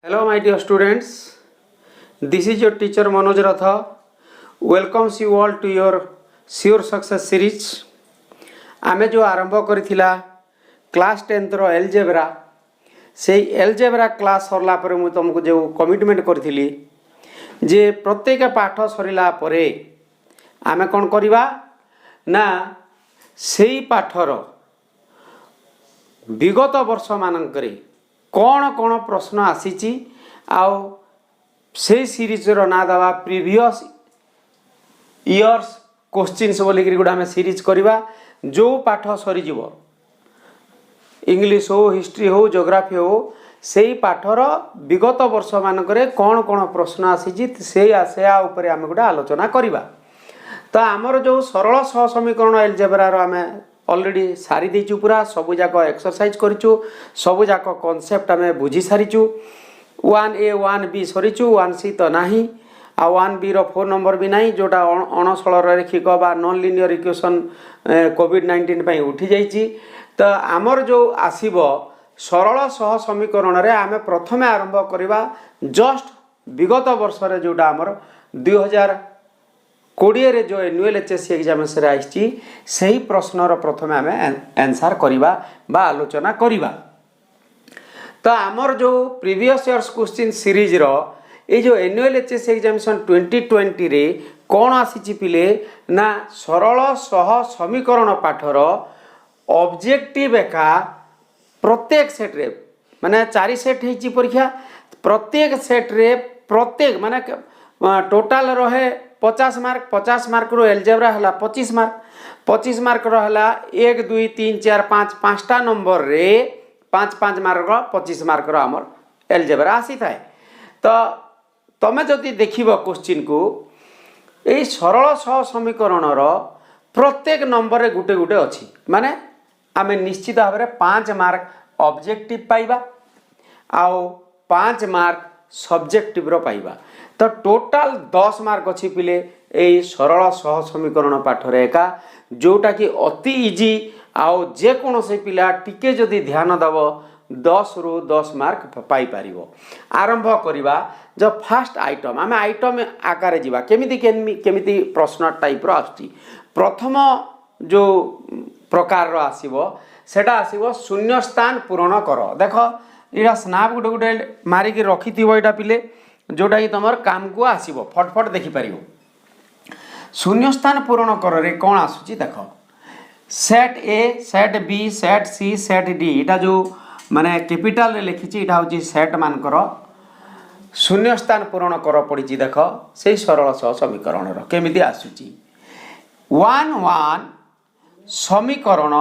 Hello, my dear students. This is your teacher Manoj Ratha. Welcomes you all to your Sure Success series. आमे जो आरंभ करिथिला class 10 रो algebra से algebra class सरला पर मु तुमको जो कमिटमेंट करथिली जे प्रत्येक पाठ सरिला परे आमे कोन करिवा ना सेही पाठर विगत वर्ष मानकरे कौन कौन प्रश्न आसीची आउ से सीरीज रो ना दवा प्रीवियस इयर्स क्वेश्चंस बोली कि गुडा में सीरीज करवा जो पाठ सरी जीवो इंग्लिश हो हिस्ट्री हो ज्योग्राफी हो सेही पाठर विगत वर्ष मानकरे कौन कौन प्रश्न आसीची से आशा ऊपर आम गोटे आलोचना करवा। तो आमर जो सरल सह समीकरण एलजेब्रार आम ऑलरेडी सारी देचु पूरा सबु जाक एक्सरसाइज करिचु सबु जाक कॉन्सेप्ट आम बुझी सारीचु 1A 1B सरीचु 1C तो नाही आ 1B रो 4 नंबर भी नाही जोटा अणसरल रेखिक बा नॉन लिनियर इक्वेशन कोविड-19 पई उठी जाईची। तो आमर जो आसीबो सरल सह समीकरण रे आम प्रथमे आरंभ करबा जस्ट विगत वर्ष रे जोटा आमर 2020 रे जो एनुअल एचएससी एग्जामिनेशन आइछि सही प्रश्नर प्रथमे आम आंसर करबा बा आलोचना करबा। तो आमर जो प्रीवियस इयर्स क्वेश्चन सीरीज रो ये जो एनुअल एचएससी एग्जामिनेशन 2020 रे कौन आसी पिले ना सरल सह समीकरण पाठर ऑब्जेक्टिव एका प्रत्येक सेट रे माने 4 सेट हेची परीक्षा प्रत्येक सेट रे प्रत्येक माने टोटाल रहे 50 मार्क रो एलजेब्रा हला 25 मार्क रो हला 1 2 3 4 5 5टा नंबर रे 5 मार्क रो 25 मार्क रो हमर एलजेब्रा आसी थाए। तो तमे जदि देखिबो क्वेश्चन को ए सरल सह समीकरण रो प्रत्येक नंबर रे गुटे गुटे अछि माने आमे निश्चित भाव रे 5 मार्क ऑब्जेक्टिव पाइबा आउ 5 मार्क सब्जेक्टिव रो पाइबा। तो टोटाल 10 मार्क अच्छी पिले यही सरल सह समीकरण पाठर एका जोटा कि अति इजी आउ जे कौन से पिला टिके जदि ध्यान दब 10 रु 10 मार्क पाई पारिबो। आरंभ करिबा जो फास्ट आइटम आम आइटम आकार जीवा केमिति प्रश्न टाइप रो आछि। प्रथम जो प्रकार रो आसीबो सेटा आसीबो शून्य स्थान पूरण कर। देखो इरा स्नैप गुटे गुटे मारी के रखी थिबो एटा पिले जोटा कि तुम काम को आसीबो फटफट देखि पारिबो। शून्य स्थान पूरण कर रे कौन आसुची देख set A set B set C set D इटा जो माने कैपिटल रे लिखिची इटा होची सेट मान कर शून्य स्थान पूरण कर पड़ी देख से सरल सह समीकरण रो केमिति आसुची 1 1 समीकरण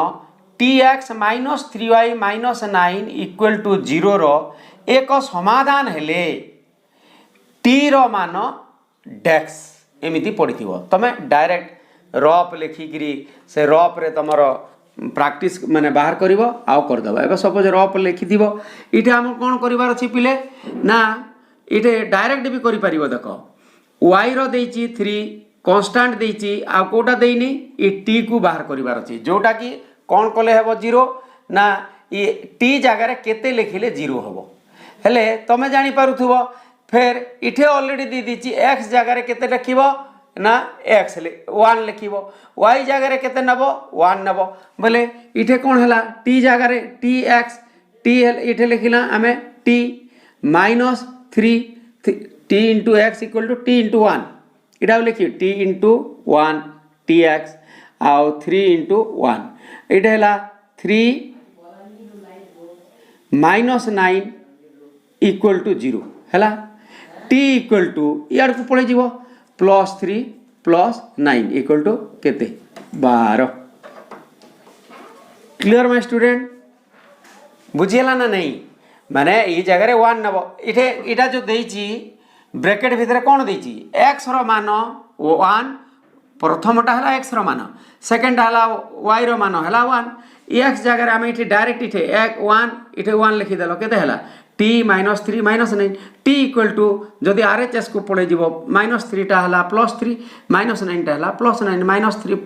tx - 3y - 9 = 0 रो एक समाधान हेले टी रो मान डेक्स एमिति पड़िथिबो तमे डायरेक्ट रफ लिखिकी से रफ रे तुमर प्रैक्टिस माने बाहर करिवो आउ कर दबा। एबे सपोज रफ लिखिथिबो इठे हम कोन करिवार अछि पिले ना इठे डायरेक्ट भी करि परिबो। देखो y रो देइची 3 कांस्टेंट देइची आ कोटा देइनी ई t को बाहर करिवार अछि जोटा कि कोन कले हेबो 0 ना ई t जगह रे केते लिखिले 0 हेबो। हेले तमे जानि पारुथुबो फिर इठे ऑलरेडी दी दीची x जगह रे केते लिखिबो ना x 1 लिखिबो y जगह रे केते नबो 1 नबो बोले इठे कोन हला t जगह रे tx t इठे लिखिला हमें t - 3 t * x = t * 1 इटा लिखि t * 1 tx आउ 3 * 1 इठे हला 3 - 9 = 0 हला t = यार को पड़े जीवो +3 + 9 = केते 12। क्लियर माय स्टूडेंट बुझियला ना नहीं माने ई जगह रे 1 नबो इठे इटा जो देइची ब्रैकेट भीतर कोन देइची x रो मान 1 प्रथमटा हला x रो मान सेकंड हला y रो मान हला 1 x जगह रे हम इठे डायरेक्ट इठे 1 इठे 1 लिखि देलो केते हला t - 3 - 9 t = जदि RHS को पड़े जीवो -3 टा हला +3 -9 टा हला +9 -3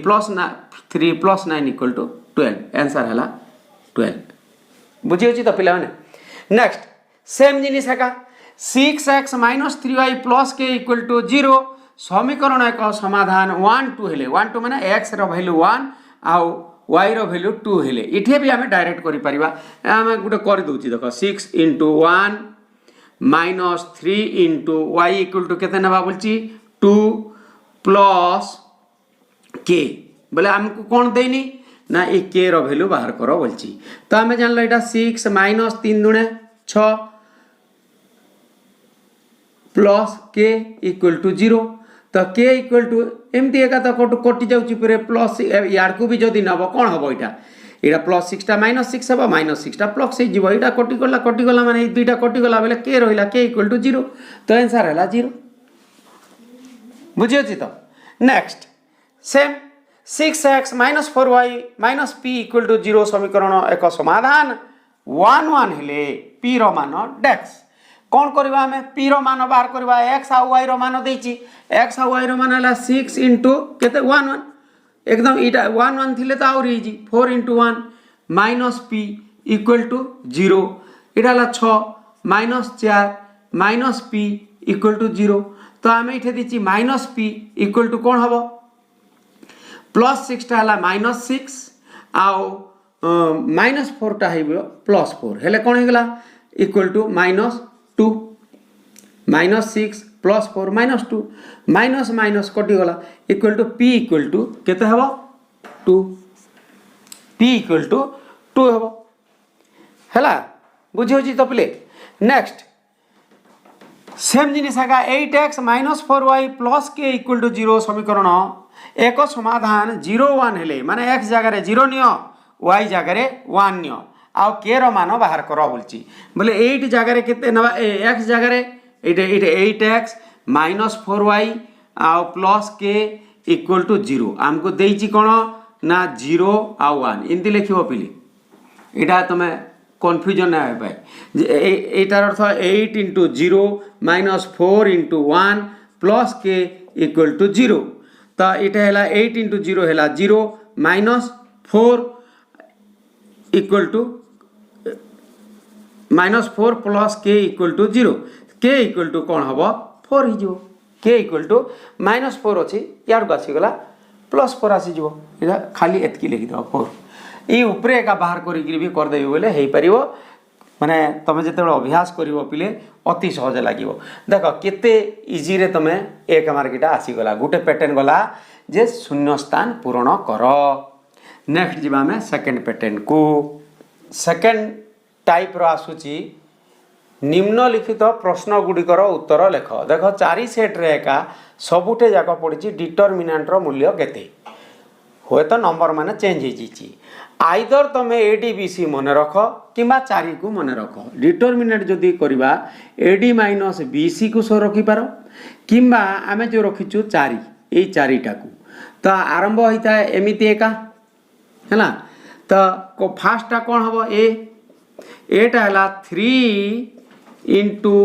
+3 + 9 = 12 आंसर हला 12 बुझी होची तो पिला माने नेक्स्ट सेम जिनिस एका 6x माइनस 3y प्लस के इक्वल टू 0 समीकरण एक समाधान 1 2 हेले 1 2 माने x रो वैल्यू 1 आउ y रो वैल्यू 2 हेले इठे भी हमें डायरेक्ट करि परिबा हमें गुटे कर दोछि देखो 6 into 1 minus 3 into y equal to केते नबा बोलछि 2 प्लस k बोले हमको कोन देनी ना ए k रो वैल्यू बाहर करो बोलछि तो हमें जानलो एटा 6 माइनस 3 दुणे 6 प्लस k इक्वल टू 0 तो k इक्वल टू एमती एका तो कटि जाउछि परे प्लस यार को भी जदी नबो कोन हबो एटा प्लस 6 टा माइनस 6 हबो माइनस 6 टा प्लस हे जीवो एटा कटि गला माने दुईटा कटि गला बेले k रहिला k इक्वल टू 0 तो आंसर हला 0 बुझियो छी तो next same 6x minus 4y minus p equal to 0 समीकरण एक समाधान 1 1 हेले p रो मान डेक्स कौन करवा हमें p रो मान बाहर करवा x आ y रो मान देछि x आ y रो मान हला 6 into केते 1 1 एकदम इटा 1 1 थिले त आउरी जी 4 into 1 minus p equal to 0 इटा हला 6 minus 4 minus p equal to 0 तो हमें इठे दिछि माइनस p इक्वल टू कोन हबो प्लस 6 टा हला माइनस 6 आउ माइनस 4 टा हेबो प्लस 4 हेले कोन हेगला equal to minus 2 minus 6 plus 4 minus 2 minus minus कटि गला equal to p equal to केते हबो 2 p इक्वल टू 2 हबो हला बुझियो जी तो प्ले नेक्स्ट सेम जिनिस आगा 8x minus 4y plus k equal to 0 समीकरण एक समाधान 0 1 हेले माने x जगह रे 0 नियो y जगह रे 1 नियो आ k रो मान बाहर करो बोलची बोले 8 जगह रे केते नबा x जगह रे इटे 8x माइनस 4y आ प्लस k इक्वल टू 0 हमको देइची कोन ना 0 आ 1 इनती लिखिबो पिली एटा तमे कन्फ्यूजन ना होय पाए एटार अर्थ 8 into 0 minus 4 into 1 plus k equal to 0 तो इटा हैला 8 into 0 हैला 0 minus 4 equal to minus 4 plus k equal to 0 k equal to कौन हबो 4 ही जो k equal to minus 4 अछि यार को आसी गला plus 4 आसी जो इटा खाली एतकी लिखि दो 4 ई ऊपरे का बाहर करी भी कर देबो बोले हेई परिवो माने तमे जते अभ्यास करिवो पिले अति सहज लागिवो देखो केते इजी रे तमे एक मार्किटा आसी गला गुटे पैटर्न गला जे शून्य स्थान पूर्ण करो नेक्स्ट जिबा में सेकंड पैटर्न को सेकंड टाइप रो आसुची निम्नलिखित प्रश्न गुडिकर उत्तर लेख देखो चारि सेट रे एका सबुटे जाक पडिची डिटरमिनेंट रो मूल्य केते होय तो नंबर माने चेंज हे जीची आइदर तमे एडीबीसी मन रख किबा 4 को मन रख डिटरमिनेंट जदी करबा एडी माइनस बीसी को सो रखि पारो किबा आमे जो रखिचु 4 एई 4टा को तो आरंभ होइता एमिति एका हैला तो को फास्ट टा कोन हबो एटा हला 3 into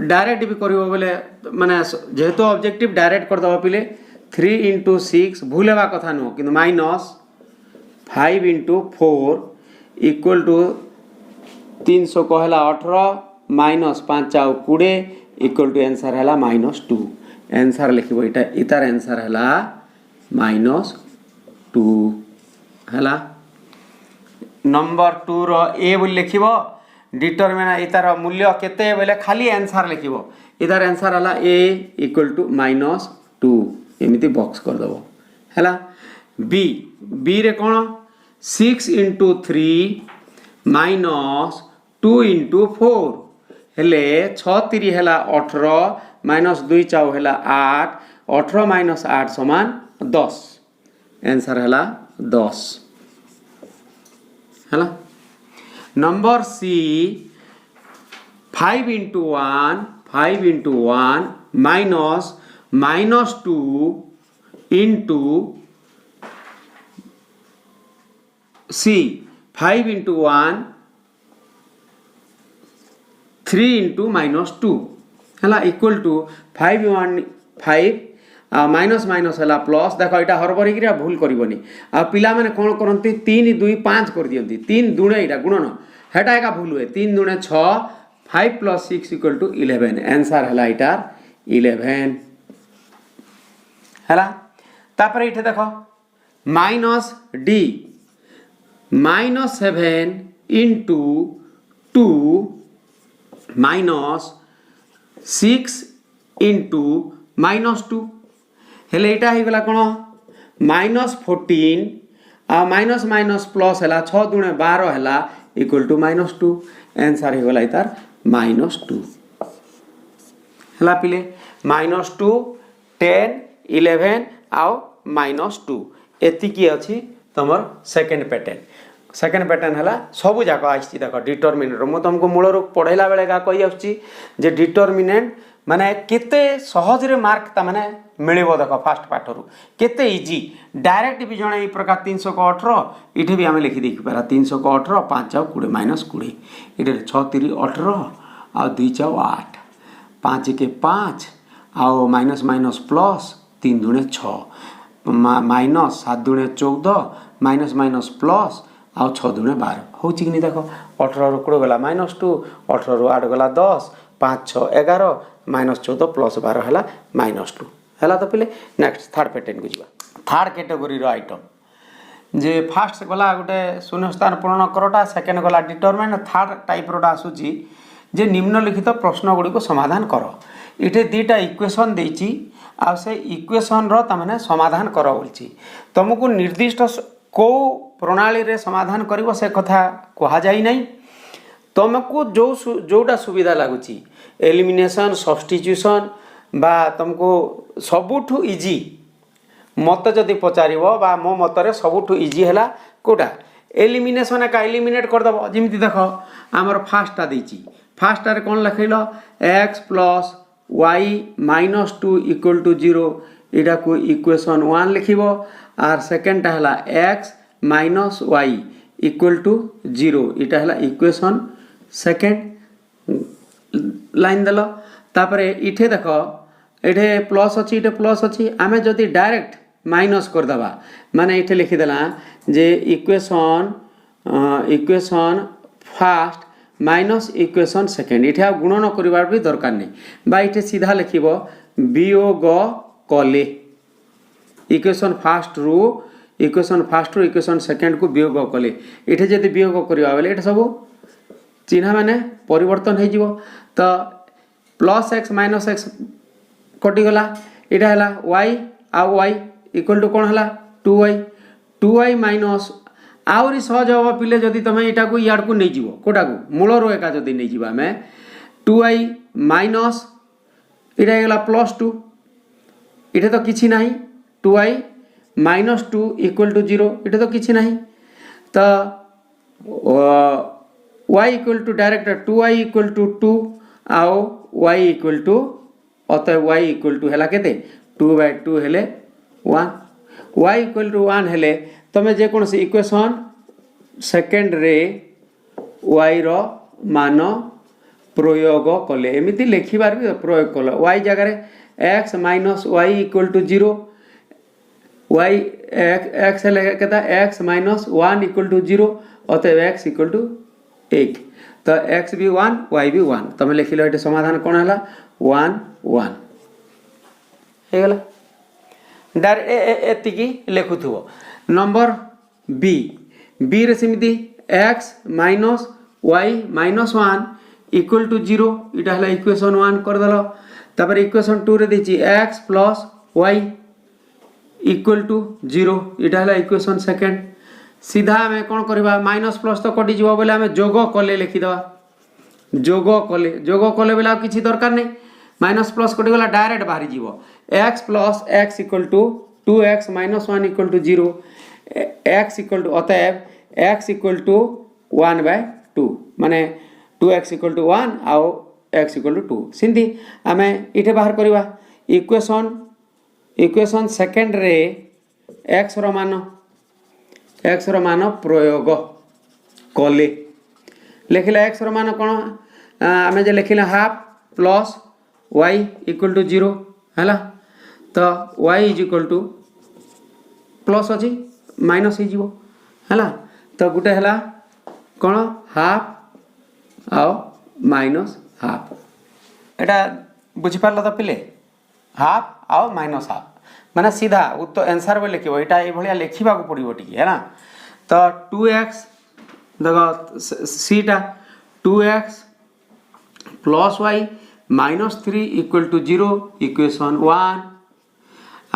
डायरेक्ट भी करिवो बोले माने जेहेतु ऑब्जेक्टिव डायरेक्ट कर दबा पिले 3 into 6 भूलेबा कथा नो किंतु माइनस 5 into 4 इक्वल टू 300 कहला 18 माइनस 5 आउ 20 इक्वल टू आंसर हला -2 आंसर लिखिबो इटा इतार आंसर हला -2 हला नंबर 2 रो ए बोल लिखिबो डिटरमिनेंट इतार मूल्य केते बोले खाली आंसर लिखिबो इतार आंसर हला a इक्वल टू -2 एमिति बॉक्स कर दबो हला बी रे कोन 6 into 3 minus 2 into 4 हेले 6 3 हेला 18 minus 2 4 हेला 8 18 minus 8 समान 10 आंसर हेला 10 हेला number C 5 into 1 minus -2 into C 5 into 1 3 into -2 हला इक्वल टू 5 1 5 माइनस माइनस हला प्लस देखो एटा हरबरी कि भूल करबनी आ पिला माने कोन करंती 3 2 5 कर दियंती 3 दुणे एटा गुणन हेटा एका भूल हुए 3 दुणे 6 5 + 6 = 11 आंसर हला इटार 11 हला। तापर इठे देखो -d -7 * 2 -6 * -2 हेले इटा ही गला कोन -14 आ माइनस माइनस प्लस है 6 × 12 है = -2 आंसर हो गला इतार -2 हला पिले -2 10 11 आउ -2 एतिकी अछि तमर सेकंड पैटर्न हला सबु जाक आछि देखो डिटरमिनेंट मो तुमको मूल रो पढ़ैला बेले का कहि आछि जे डिटरमिनेंट माने केते सहज रे मार्क ता माने मिलिबो देखो फास्ट पाठ रु केते इजी डायरेक्ट भी जणे ई प्रकार 318 इठे भी हमें लिखि देखि पारा 318 5 * 20 -20 इठे 6 * 3 = 18 आ 2 * 8 5 के 5 आ minus minus plus 3 * 6 minus 7 * 14 minus minus plus आ 6 * 12 होची कि नहीं देखो 18 रो गला -2 18 रो 8 गला 10 5 6 11 -14 + 12 हला -2 हला। तो पहले नेक्स्ट थर्ड पैटर्न को जीवा थर्ड कैटेगरी रो आइटम जे फर्स्ट गला गोटे शून्य स्थान पूर्ण करटा सेकंड गला डिटरमिनेंट थर्ड टाइप रोटा आसुची जे निम्नलिखित प्रश्न गुडी को समाधान करो इठे दीटा इक्वेशन देची आ से इक्वेशन रो तमने समाधान करो बोलची तुमको निर्दिष्ट को प्रणाली रे समाधान करिवो से कथा कहा जाई नहीं तुमको जोटा सुविधा लगुची एलिमिनेशन सब्स्टिट्यूशन बा तुमको सबुठु इजी मत जदि पचारिबो बा मो मतरे सबुठु इजी हला कोटा एलिमिनेशन का एलिमिनेट कर दबो जिमिति देखो हमर फास्टा देची फास्टा रे कोन लखैलो x + y - 2 = 0 इडा को इक्वेशन 1 लिखिबो आर सेकंड ता हला x - y = 0 इटा हला इक्वेशन सेकंड लाइन दलो तापरे इठे देखो इठे प्लस अछि इठे प्लस अछि आमे जदि डायरेक्ट माइनस कर दबा माने इठे लिखि देला जे equation first minus equation second इठे आ गुणन करिवार भी दरकार नै बा इठे सीधा लिखिबो वियोग कले इक्वेशन फर्स्ट रो इक्वेशन सेकंड को वियोग कले इठे जदि वियोग करिवा बेले इठे सब चिन्ह माने परिवर्तन हो जिवो तो +x - x कटि गला इटा हला y आ y = कोन हला 2y माइनस आउरी सहज हबो पिले जदि तमे इटा को याड को नै जिवो कोटा को मूल रो एका जदि नै जिवो हमें 2y माइनस इटा गला +2 इटे तो किछि नाही 2y - 2 = 0 इटे तो किछि नाही तो y = डायरेक्ट 2y = 2 आओ y = अतः y = हला केते 2/2 हेले 1 y = 1 हेले तमे जे कोन से इक्वेशन सेकंड रे y रो मान प्रयोग कले एमिति लेखिबार भी प्रयोग कले y जगह रे x - y = 0 y x हेले केता x - 1 = 0 अतः x = 1 तो x भी 1 y भी 1 तमे लिखिलो एटे समाधान कोन हला 1 1 हे गला डार एतिकी लेखुथुबो नंबर बी रे सिमिति x - y - 1 = 0 इटा हला इक्वेशन 1 कर दलो तापर इक्वेशन 2 रे देची x + y = 0 इटा हला इक्वेशन सेकंड सीधा हमें कौन करवा माइनस प्लस तो कटि जीव बोले हमें जोग कले लिखिदवा जोग कले बेला किसी दरकार नहीं माइनस प्लस कटि गला डायरेक्ट बाहरी जीव x + x = 2x - 1 = 0 x = अतएव x = 1/2 माने 2x = 1 आउ x = 2 सिंधी हमें इठे बाहर करवा इक्वेशन सेकंड रे x रो मान प्रयोग कले लिखिला x रो मान कोन आमे जे लिखिला हाफ प्लस y = 0 हला तो y = प्लस अछि माइनस ही जीवो हला तो गुटे हला कोन हाफ आओ माइनस हाफ एटा बुझिपार तो पिले हाफ आउ माइनस हाफ माने सीधा उत्तर आंसर में लिखिबो एटा ए भलिया लिखिबा को पड़िबो टिके है ना। तो 2x देखो सीटा 2x plus y minus 3 equal to 0 equation 1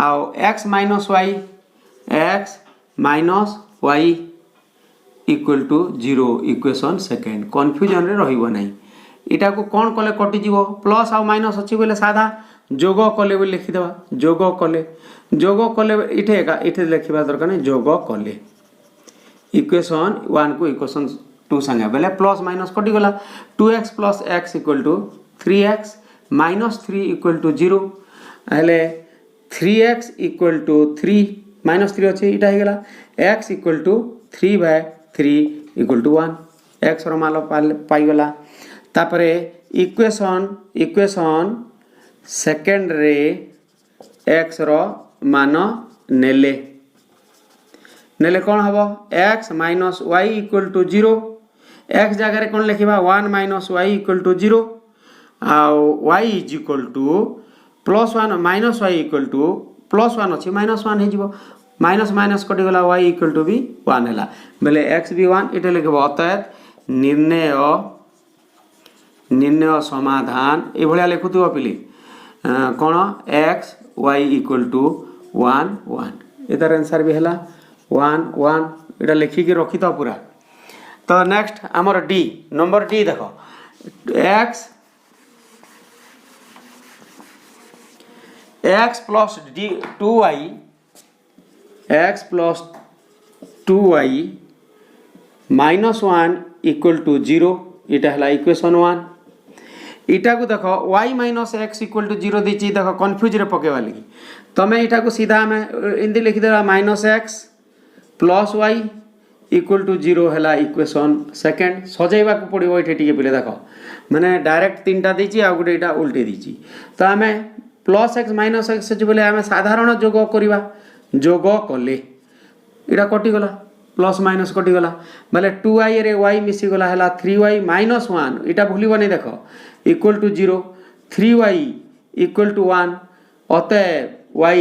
आउ x minus y equal to 0 equation second confusion रे रहिबो नाही। इटा को कौन कले कटि जीवो प्लस आउ माइनस अछि बोले साधा जोग कले बोले लिखि देबा जोग कले इठे लिखिबा दरकार नै जोग कले इक्वेशन 1 को इक्वेशन 2 संगे बोले प्लस माइनस कटि गला 2x plus x equal to 3x minus 3 equal to 0 हेले 3x इक्वल टू 3 माइनस 3 अछि इटा हे गला x equal to 3/3 equal to 1 x रो मान पाई गला। तापरे इक्वेशन सेकेंड रे x रो मान नेले कौन हबो x minus y equal to 0 x जगह रे कौन लिखिबा 1 माइनस y इक्वल टू 0 आउ y is equal to plus 1 minus y equal to plus 1 अछि माइनस 1 हे जिवो माइनस माइनस कटि गला y इक्वल टू भी 1 हैला बेले x भी 1 इटे लिखबो अतएव निर्णय समाधान ए भलिया लिखुथुवा पिली कोन x y इक्वल टू 1 1 एतार आंसर भी हैला 1 1 एटा लिखि के रखि त पूरा। तो नेक्स्ट हमर डी नंबर डी देखो x plus d 2y minus 1 equal to 0 इटा हला इक्वेशन 1 इटा को देखो y minus x equal to 0 दीची देखो कन्फ्यूज रे पकेवा लगी तमे इटा को सीधा हमें इंदी लिखि देला minus x plus y equal to 0 हला इक्वेशन सेकंड सजेइबा को पड़िबो इठे टिके पिले देखो माने डायरेक्ट तीनटा दीची आ गुटे इटा उल्टे दीची तो हमें प्लस x माइनस x अछि बोले हमें साधारण जोग करिबा जोग कले इटा कटि गला प्लस माइनस कटि गला माने 2y रे y मिसी गला हला 3y माइनस 1 इटा भूलिबो नै देखो equal to 0 3y equal to 1 अतएव y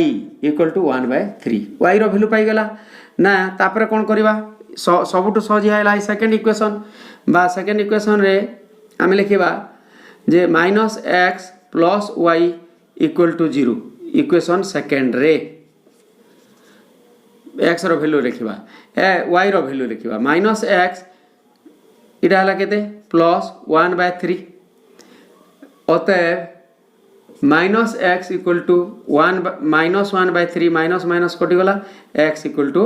इक्वल टू 1/3 y रो वैल्यू पाई गला ना तापर कोन करिबा सबुटु सहज हैला सेकंड इक्वेशन बा सेकंड इक्वेशन रे हम लिखिबा जे minus x plus y equal to 0 equation second रे x रो वैल्यू लिखिबा y रो वैल्यू लिखिबा माइनस x इटा हला केते प्लस 1/3 अतएव minus x equal to 1 minus 1/3 minus minus कटि गला x इक्वल टू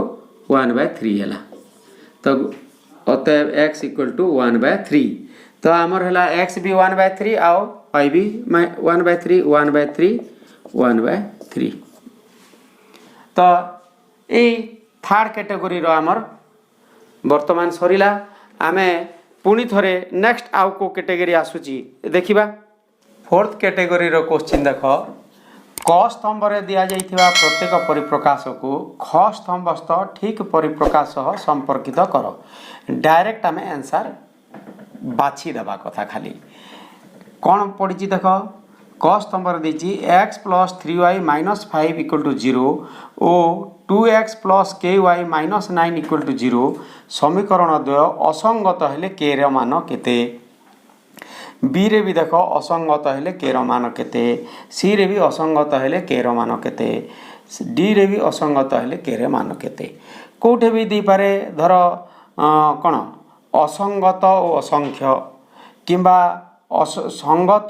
1/3 हैला तो अतएव x इक्वल टू 1/3 तो हमर हैला x भी 1/3 आओ y भी 1/3 तो ए थर्ड कैटेगरी रो हमर वर्तमान सरिला आमे पुनी थरे नेक्स्ट आउ को कैटेगरी आसुची देखिबा फोर्थ कैटेगरी रो क्वेश्चन देखो क स्तंभ रे दिया जाइथिबा प्रत्येक परिप्रकाश को ख स्तंभस्थ ठीक परिप्रकाश सह संपर्कित करो डायरेक्ट हमें आंसर बाछि देबा कथा खाली कौन पड़ी देख क स्तंभ देछि x plus 3y minus 5 equal to 0 ओ 2x plus ky minus 9 equal to 0 समीकरण द्वय असंगत हेले k र मान केते b रे भी देख असंगत हेले k र मान केते c रे भी असंगत हेले k र मान केते d रे भी असंगत हेले k र मान केते कोठे भी दी पारे धर कोन असंगत और असंख्य किंबा संगत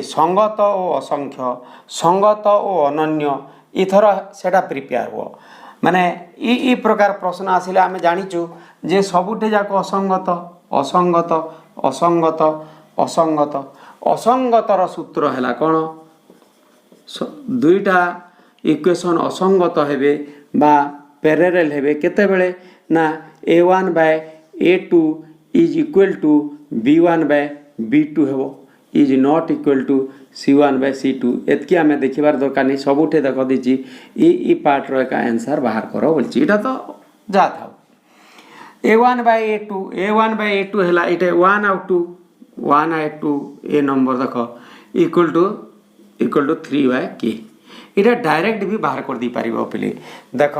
संगत और असंख्य संगत और अनन्य इथर सेटा प्रिपेयर हो माने ई प्रकार प्रश्न आसिले आमे जानिचु जे सबुटे जाक असंगत असंगत असंगत असंगत असंगतर सूत्र हैला कोन दुईटा इक्वेशन असंगत हेबे बा पैरेलल हेबे केते बेले ना a1 by a2 is equal to b1 by b2 हेबो is not equal to c1 by c2 एतकी हमें देखिबार दरकार नहीं सबुठे देख दीची ई पार्ट रो का आंसर बाहर करो बोलची एटा तो जा था a1 बाय a2 हैला इटे 1 आउ 2 1 ऐड टू ए नंबर देख इक्वल टू 3/k इटा डायरेक्ट भी बाहर कर दी पारिबो पिले देख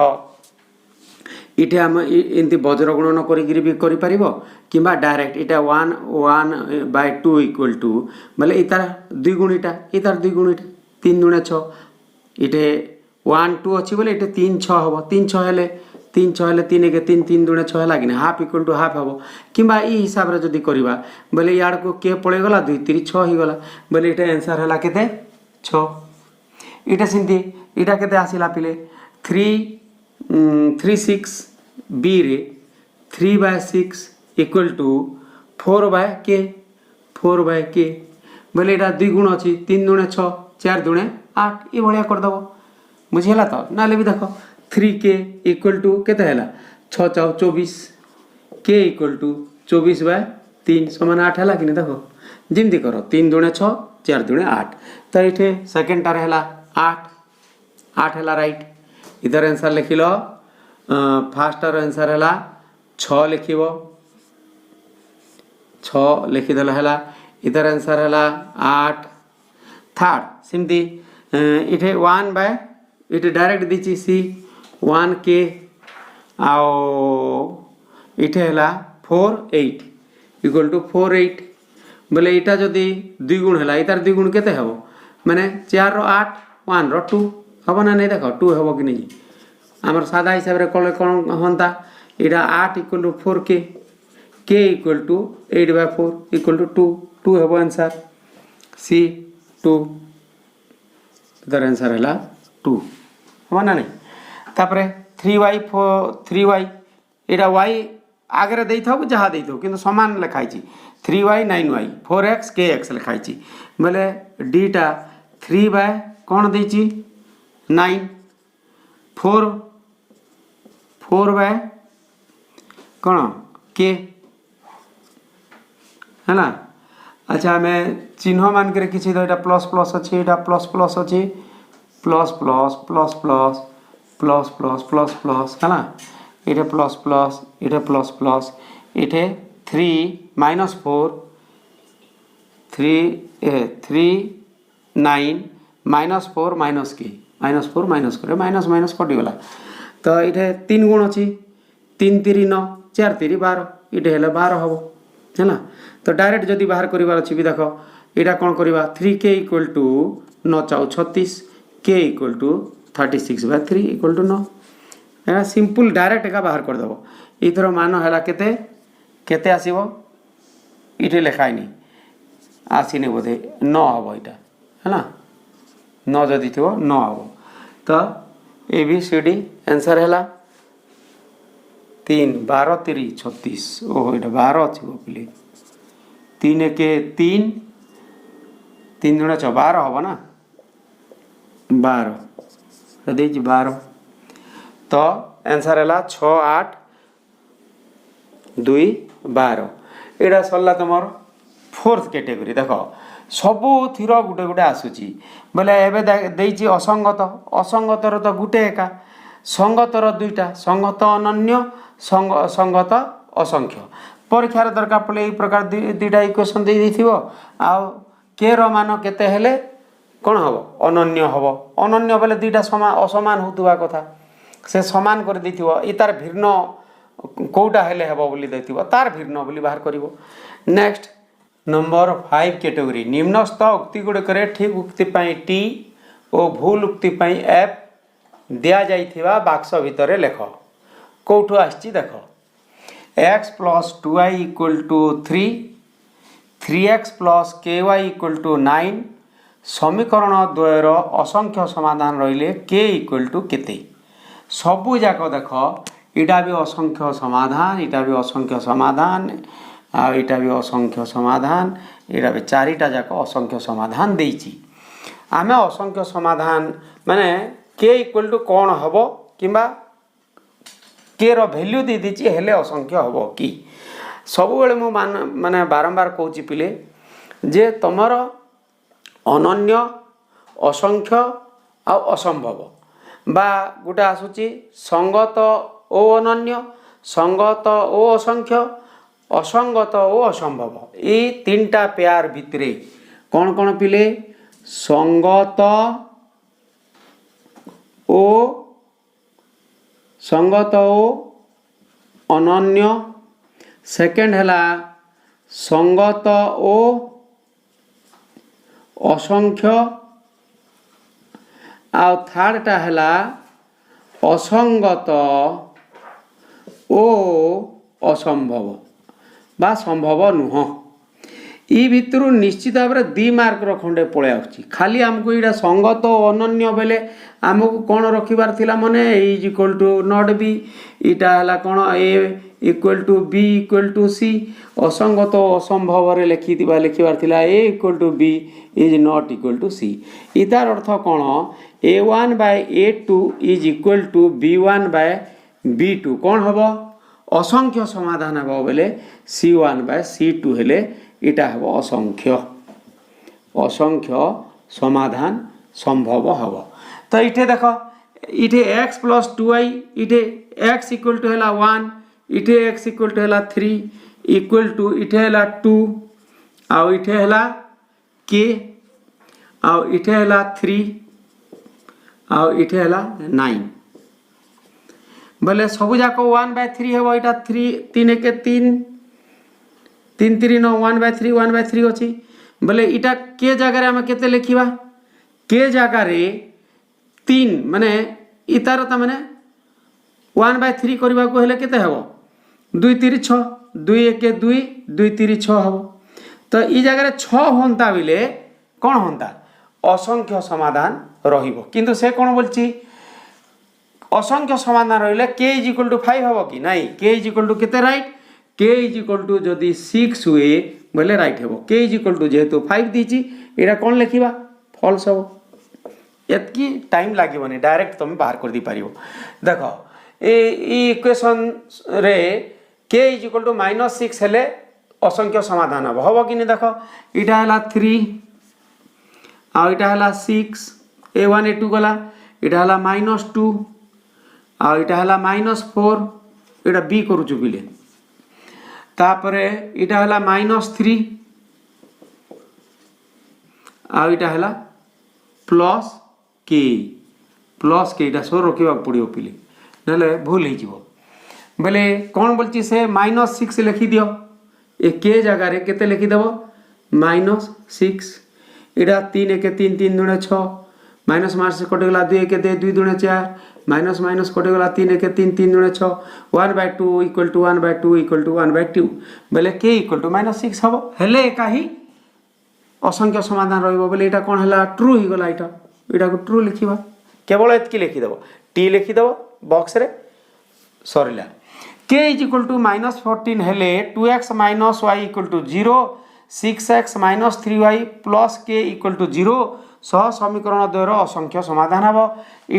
इटे आम एमती वज्र गुणन करी भी करि पारिबो किंबा डायरेक्ट इटा 1/2 इक्वल टू बोले इतार द्विगुण इतार द्विगुण 3 दुणे 6 इटे 1 2 अच्छी बोले इटे 3 6 हम 3 6 हेले 3 6 हेले 3 1 3 3 दुणे 6 है कि हाफ इक्वल टू हाफ हम किंबा ई हिसाब रे जदी करबा बोले यार को के पळे गला 2 3 6 ही गला बोले इटे आंसर हला केते 6 इटा सिंती इटा केते आसिला पिले 3 6 बी रे 3/6 इक्वल टू 4/k बोले इटा द्विगुण अच्छी 3 दुणे 6 4 दुणे 8 ये भाया करदेव बुझीगला तो ना भी देख 3k इक्वल टू केते हैला 6 4 24 k इक्वल टू 24/3 समान 8 है कि नहीं देख जमती कर 3 दुणे 6 4 दुणे 8 तो ये सेकेंड टार है 8 है राइट इधर आंसर लिखिल फास्ट आंसर है 6 लिखिब 6 लिखिदेल है इधर आंसर है 8 थर्ड सिमती इटे 1 इटे डायरेक्ट दीची सी 1k आओ इटे है 4 8 इक्वल टू 4 8 बोले इटा जदि द्विगुण है इतार द्विगुण केते हम माने 4 रो 8 1 रो 2 हम ना नहीं देख 2 हम कि नहीं आमर सादा हिसाब रे कले कौन होता इटा 8 equal to 4k k equal to 8/4 equal to 2 हम आंसर सी 2 इधर आंसर है 2 हम ना नहीं तापर 3y इटा y आगे दे था जहाँ दे था कि सामान लिखाई 3y 9y 4x kx लिखाई बोले डीटा 3 कौन दे 9 4 कौन के है ना अच्छा आम चिन्ह मान कर किसी तो यहाँ प्लस प्लस अच्छी यहाँ प्लस प्लस अच्छी plus plus plus plus plus plus plus plus है ना ये प्लस प्लस ये प्लस प्लस ये 3 - 4 3 9 -4 -k -4 -4 माइनस माइनस कटिगला तो ये 3 गुण अच्छी 3 3 9 4 3 12 ये है 12 हम है ना तो डायरेक्ट जदि बाहर करार अच्छी भी देख यहाँ कौन करवा 3k equal to 9 4 36 k equal to 36/3 equal to 9 है सिंपल डायरेक्ट एका बाहर करदेव इथर मान है केते केते आसीबो इटे लिखाइनी आसीनी बोधे 9 हम यहाँ है ना 9 जदि थो 9 हम तो ABCD आंसर है 3 12 3 36 ओहो ये 12 अच्छी पिले 3 1 3 3 दुणे 6 12 हम ना 12 दे 12 तो आंसर है 6 8 2 12 यहाँ सरला तुम 4th कैटेगरी देख सबू थीर गुटे गुटे आसूची बोले एवं असंगत असंगतर तो गुटे एका संगतर 2टा संगत अनन्य संगत असंख्य परीक्षार दरकार पड़े यही प्रकार 2टा इक्वेशन दे आउ के मान केते हेले कौन हम अनन्य हम अनन्य बोले 2टा असमान होता कथा से समान कर देथिबो इ तार भिन्न कोटा हेले हेबो बोली देथिबो तार भिन्न बोली बाहर करिवो नेक्स्ट नंबर 5 कैटेगरी निम्नस्थ उक्ति गुड़िक ठीक उक्ति टी और भूल उक्ति एफ दिया जाइथिबा बाक्स भितर लेख कौटू आछि देख x + 2y = 3 3x + ky = 9 समीकरण द्वयर असंख्य समाधान रहिले k = केते सबू जाक देख इटा भी असंख्य समाधान इटा भी असंख्य समाधान आईटा भी असंख्य समाधान यहाँ भी 4टा जाक असंख्य समाधान देइछि आमे असंख्य समाधान माने k = कौन हम किंबा के रो वैल्यू दे दीची हेले असंख्य हम कि सब बेले मु माने बारंबार कहूँ पिले जे तुमर अनन्य असंख्य आ असंभव बा गोटे आसूची संगत ओ अनन्य संगत ओ असंख्य असंगत और असंभव ये तीनटा पेयर भितरे कौन कौन पिले संगत ओ अनन्य सेकेंड है संगत ओ असंख्य आ थर्डटा है असंगत ओ असंभव बा संभव नुह ई भितर निश्चित भाव में 2 मार्क खंडे पलि आसुची खाली आमको यहाँ संगत अनन्य बेले आमको कौन रखिबार थिला मने A is equal to not B इटा है कौन A equal to B equal to C असंगत असंभव रे लिखिबार थिला A equal to B is not equal to C इतार अर्थ कौन a1 by a2 is equal to b1 by b2 कौन हम असंख्य समाधान हम बोले c1 बाय c2 हेले इटा हम असंख्य समाधान संभव हम तो इठे देख इठे x प्लस 2i इठे x इक्वल टू है 1 इठे x इक्वल टू है 3 इक्वल टू इठे है 2 आउ इठे है k आउ इठे है 3 आउ इठे है 9 बोले सब जाक 1/3 हम यहाँ 3 1 3 3 3 9 1/3 अच्छी बोले इटा के जगह आम के लिखा के जगार 3 माने इतार माने 1/3 करने को हेले केते हबो 2 3 6 2 1 2 2 3 6 हबो तो ई जगह 6 होता बिले कौन होता असंख्य समाधान रहिबो किंतु से कौन बोलची असंख्य समाधान रहिले k इज इक्वल टू 5 हबो कि नहीं k इज इक्वल टू केते right k is equal to जदि 6 हुए बोले राइट हबो k इज इक्वल टू जेहेतु 5 दीची एरा कौन लिखिबा फॉल्स हबो एतकी टाइम लागबनी डायरेक्ट तुम बाहर कर दी पारिबो देखो ए इक्वेशन रे k इज इक्वल टू -6 हेले असंख्य समाधान हबो कि नहीं देखो इटा हला 3 आ इटा हला 6 a1 a2 गला इटा हला -2 आ इटा हला -4 इटा b करू चुकिले तापरे इटा हला -3 आ इटा हला प्लस के इटा सो रखा पड़ो पिले ना भूल हो बोले कौन बोलची से -6 लिखि दियो ए के जगह केते लिखिदेव -6 इटा 3 1 3 3 2 6 माइनस मार्क्स कटिगला 2 1 2 2 2 4 माइनस माइनस कटिगला 3 1 3 3 2 6 1/2 इक्वल टू 1/2 इक्वल टू 1/2 बोले के इक्वल टू -6 हम हेले एका ही असंख्य समाधान रहिबो बोले एटा कोन हला ट्रू ही गला एटा को ट्रू लिखिबा केवल एतकी लिखिदेव टी लिखिदेव बॉक्स रे सरीला k इज इक्वल टू -14 हेले 2x - y equal to 0 6x - 3y plus k equal to 0 सह समीकरण द्वयर असंख्य समाधान हम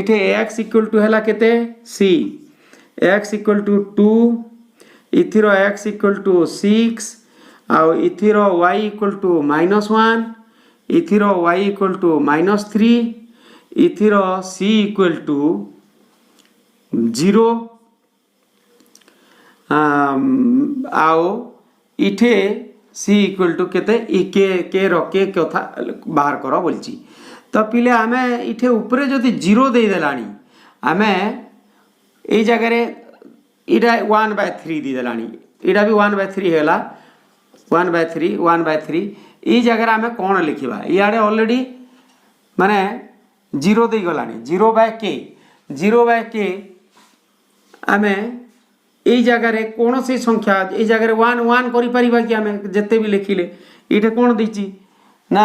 इठे x इक्वल टू है केते c x इक्वल टू 2 इथिरो x इक्वल टू 6 आउ इथिरो y इक्वल टू -1 इथिरो y इक्वल टू -3 इथिरो c इक्वल टू 0 आउ इठे c इक्वल टू केते ई के रके कथा बाहर करो बोलची तो पिले आमे इठे ऊपर जदि 0 दे देलानी आमे ए जगह रे इटा 1/3 दी देलानी इटा भी 1/3 हेला 1/3 ई जगह आमे कौन लिखिबा इयाडे ऑलरेडी माने 0 दे गलानी 0/k आमे ए जगह रे कौन सी संख्या ए जगह रे 1 1 करि परिबा कि आमे जत्ते भी लिखिले इठे कौन दीची ना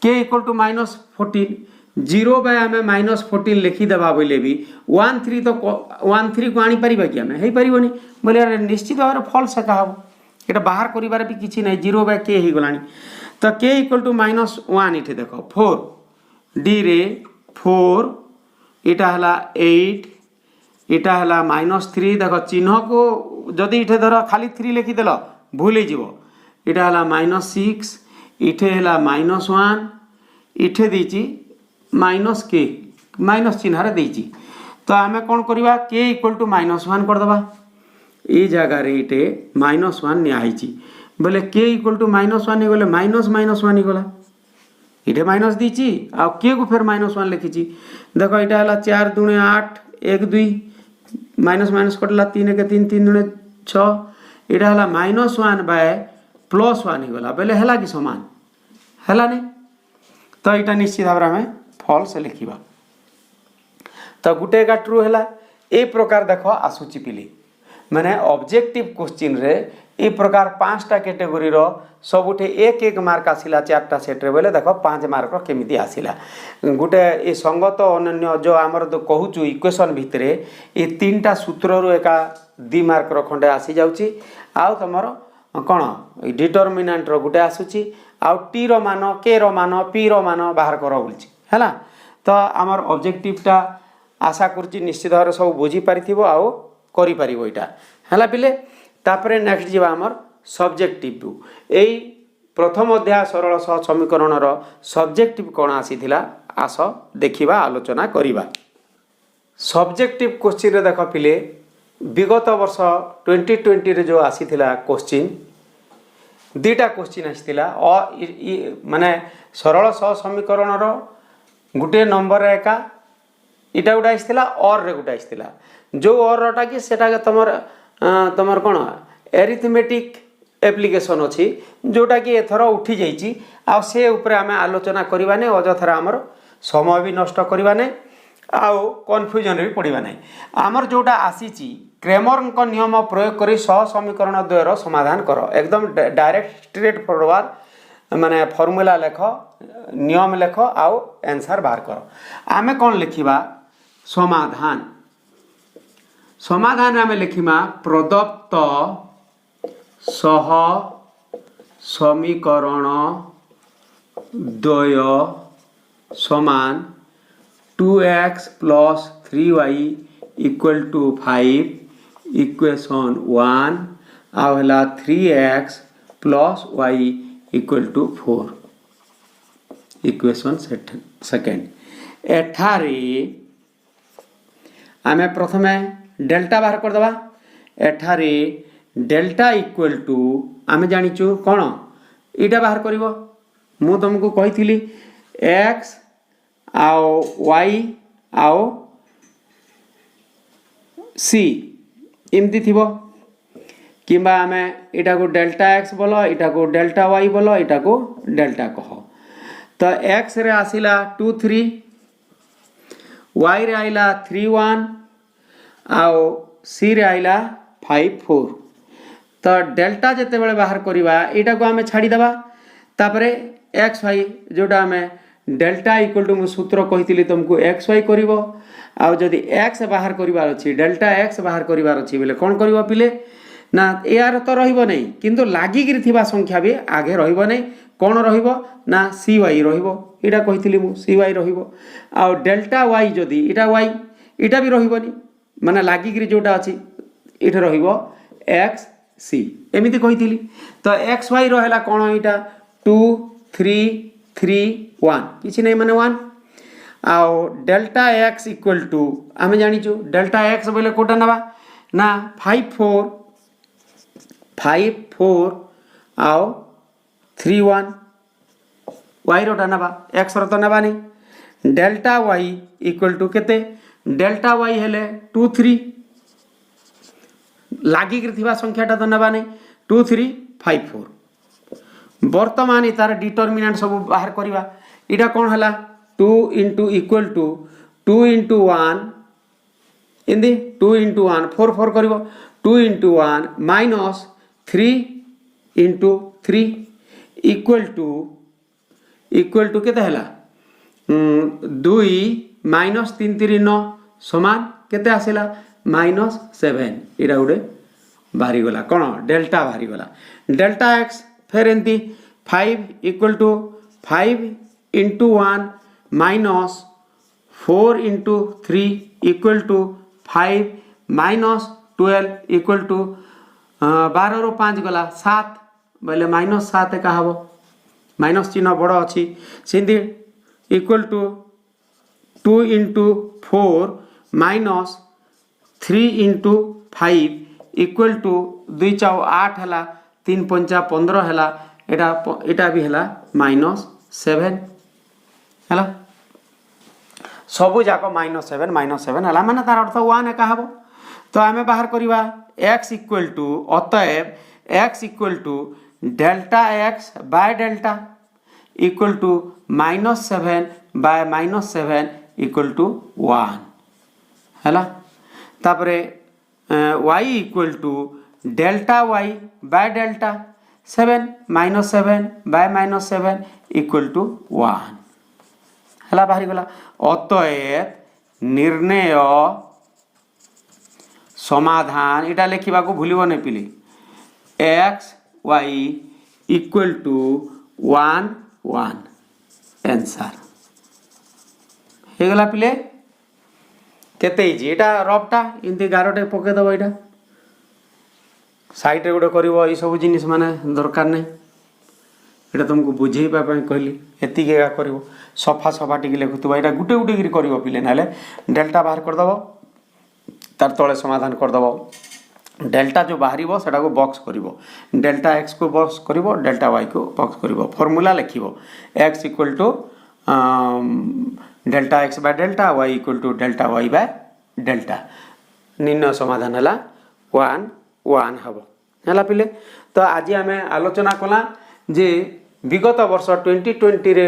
k इक्वल टू -14 0 बाय आमे -14 लिखि देबा बोले भी 1 3 तो 1 3 को आनी परिबा कि आमे हे परिबोनी बोले निश्चित भाव फॉल्स का हबो एटा बाहर करिबार भी किछि नै 0/k ही गलानी तो k इक्वल टू -1 इठे देखो 4 d रे 4 इटा हला 8 इटा हला -3 देखो चिन्ह को जदि इठे धर खाली 3 लिखि देल भूल जीवो इटा हला -6 इठे हला -1 इठे दीची -k माइनस चिन्ह रे दीची तो आमे कौन करवा k इक्वल टू -1 कर दबा ये जगार ये -1 नियाई बोले के इक्वल टू -1 गले माइनस -1 गला ये माइनस दीची आ के को फिर -1 लिखी देख यहाँ है 4 दूने 8 1 2 माइनस माइनस कटला 3 के 3 3 दूने 6 यहाँ है -1 बाय +1 गला बोले है कि समान है नहीं तो यहाँ निश्चित भाव में फॉल्स लिखा तो गोटे का ट्रू है ए प्रकार देख आसूची पिली माने ऑब्जेक्टिव क्वेश्चन रे ए प्रकार 5टा कैटेगरी रो सबुठे एक एक मार्क आसिला 4टा सेट रे बोले देखो 5 मार्क रो केमिति आसिला गोटे ए संगत अनन्य जो आमर तो कहूचु इक्वेशन भितरे ए 3टा सूत्र रो एका 2 मार्क रो खंडे आसी जाउची आउ तमरो कोन डिटरमिनेंट रो गोटे आसुची आउ टी रो मान के रो मान पी रो मान बाहर करो बोलची हैला तो आमर ऑब्जेक्टिव टा आशा करची निश्चित भाव सब बुझी पारिथिबो आउ करि पारिबो इटा हैला पिले तापरे नेक्स्ट जीवा आमर सब्जेक्टिव व्यू एई प्रथम अध्याय सरल सह समीकरण रो सब्जेक्टिव कोन आसीथिला आस देखिबा आलोचना करिबा सब्जेक्टिव क्वेश्चन रे देखो पिले विगत वर्ष 2020 रे जो आसीथिला क्वेश्चन 2टा क्वेश्चन आसीथिला माने सरल सह समीकरण रो गुटे नंबर रे एका इटा गुटा आसीथिला और रे गुटा आसीथिला जो और रोटा कि सेटा तमर कौन एरिथमेटिक एप्लिकेशन अच्छी जोटा कि एथर उठी जाइए आ से ऊपर आम आलोचना करवा नहीं अजथर आमर समय भी नष्ट करवा नहीं आउ कन्फ्यूजन भी पड़ा नहीं आमर जोटा आसी क्रेमर नियम प्रयोग कर सह समीकरण द्वयर समाधान कर एकदम डायरेक्ट स्ट्रेट फॉरवर्ड माने फॉर्मूला लेख नियम लेख आउ आंसर बाहर कर आमे कौन लिखिबा समाधान समाधान आमे लिखिमा प्रदत्त सह समीकरण द्वय समान 2x + 3y = 5 इक्वेशन 1 आ हला 3x + y = 4 इक्वेशन सेकेंड एठारे आमे प्रथमे डेल्टा बाहर कर दबा एठारे डेल्टा इक्वल टू आमे जानिचु कोन इटा बाहर करिवो मु तुमको कहिथिली x आओ y आओ c एमती थिबो किबा आमे इटा को डेल्टा x बोलो इटा को डेल्टा y बोलो इटा को डेल्टा कह तो x रे आसिला 2 3 y रे आइला 3 1 आओ सी रे आइला 5 4 तो डेल्टा जिते बड़े बाहर करवा यहाँ को आम छाड़ी देबा तापरे एक्स वाई जोटा आम डेल्टा इक्वल टू मु सूत्र कही तुमको एक्स वाई कर जदि एक्स बाहर करार अच्छी डेल्टा एक्स बाहर करार अच्छी बोले कौन कर पिले ना यार तो रहिबो नहीं किंतु लागिक थिबा संख्या भी आगे रहिबो नहीं कौन रहिबो ना सी वाई रहिबो इटा कही मु सी वाई रहिबो आ डेल्टा वाई जदि इटा वाई इटा भी रहिबोनी माने लागिक जोटा अच्छी इठे रहिबो एक्स सी एमिति कही तो एक्स वाई रहा कौन यहाँ 2 3 3 1 किसी नहीं माने 1 आओ डेल्टा एक्स इक्वल टू आम जाचु डेल्टा एक्स बोले कोटा नवा ना 5 4 आओ 3 1 वाई रोटा नवा एक्स रो तो नवा नहीं डेल्टा वाई इक्वल टू केते डेल्टा वाई हेले 2 3 लागिक थिबा संख्याटा तो नवा नहीं 2 3 5 4 वर्तमान तार डिटरमिनेंट सब बाहर करवा इटा कौन है 2 इंटू इक्वल टू 2 इंटू 1 इनदी 2 इंटू 1 4 4 कर 2 into 1 minus 3 into 3 equal to केते हला 2 माइनस 3 3 9 समान केते आसिला -7 इटा गोटे बाहरी गला कौन डेल्टा बाहरी गला डेल्टा एक्स फिर एमती 5 equal to 5 into 1 minus 4 into 3 equal to 5 minus 12 equal to 12 रो 5 गला 7 बोले -7 का हम माइनस चिन्ह बड़ अच्छी सिंधी equal to 2 into 4 minus 3 into 5 equal to 2 चाउ 8 है 3 पंचा 15 है एटा भी है -7 है सबू जाक -7 है माने तार अर्थ 1 एका हम तो आम बाहर करवा x इक्वल टू अतएव x equal to delta x by delta equal to -7 by -7 equal to 1 है तापरे y equal to delta y by delta 7 -7 by -7 equal to 1 है बाहरी गला अतएव निर्णय समाधान इटा लिखा भूल नहीं पिले x y equal to 1 1 answer हो गला पिले केते इजी एटा रफटा इनती गारटे पकेदब यहाँ साइड गोटे कर सब जिनिस माने दरकार नहीं ये तुमको बुझेबा कहली एति कर सफा सफा टी लिखुव यहाँ गोटे गोटे कर पिले ना डेल्टा बाहर करदेव तार तले समाधान करदेव डेल्टा जो बाहर सेटा को बॉक्स कर डेल्टा एक्स को बॉक्स कर डेल्टा वाई को बॉक्स कर फॉर्मूला लिख x equal to delta x by delta y equal to delta y by delta निर्णय समाधान है 1 1 हम है पिले तो आज आम आलोचना कला जे विगत वर्ष 2020 रे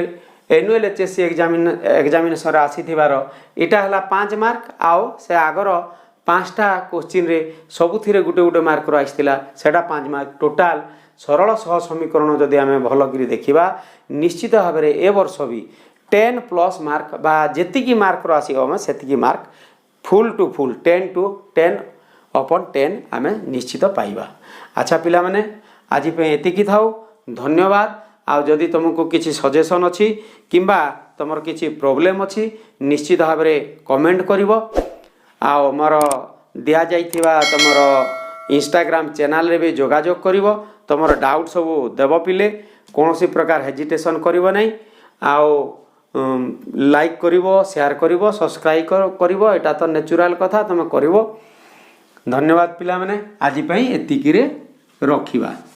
एनुअल एचएससी एग्जामिनेशन आसीथिबार इटा हला 5 मार्क आओ से आगर 5टा क्वेश्चन रे सबुथिरे गुटे गुटे मार्क आइसथिला सेटा 5 मार्क टोटाल सरल सह समीकरण जदि आमे भल करी देखिबा निश्चित भाव में ए वर्ष भी 10 प्लस मार्क बा जेतिकी मार्क आसीबो हम सेतिकी mark full to full 10 to 10 अपन 10 आमे निश्चित पाइबा। अच्छा पिला माने आज पे एतिकी थाउ धन्यवाद। आ जदि तुमको किसी सजेशन अच्छी किंबा तुमर किसी प्रॉब्लम अच्छी निश्चित भाव में कमेंट करिवो आ मोर दिया जाइथिबा तुमर इंस्टाग्राम चैनल रे भी जोगाजोग करिवो तुमर डाउट सब देव पिले कौन सी प्रकार हेजिटेशन करिवो नहीं आओ लाइक करिवो शेयर करिवो सब्सक्राइब करिवो एटा तो नेचुरल कथा तुम करिवो। धन्यवाद पिला माने आज पई एतिकी रे रखिबा।